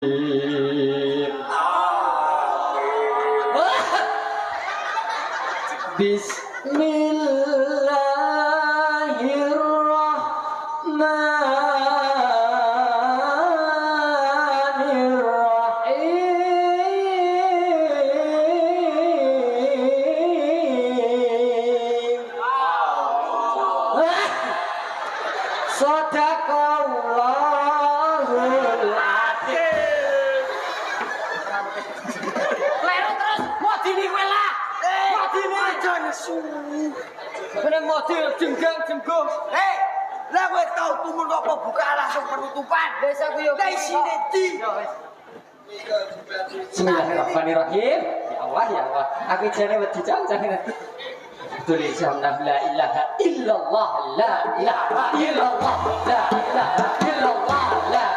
Bismillahirrahmanirrahim. Sadaqallahul adzim. Lero terus modine kowe lah. Modine aja nesu. Bener model jenggang-jenggung. Lah kowe tau tumun apa buka langsung penutupan. Wis aku yo isine di. Bismillahirrahmanirrahim. Ya Allah ya Allah. Aku jane wedi cancang nanti. Tulisanlah la ilaha illallah la ilaha illallah la ilaha illallah la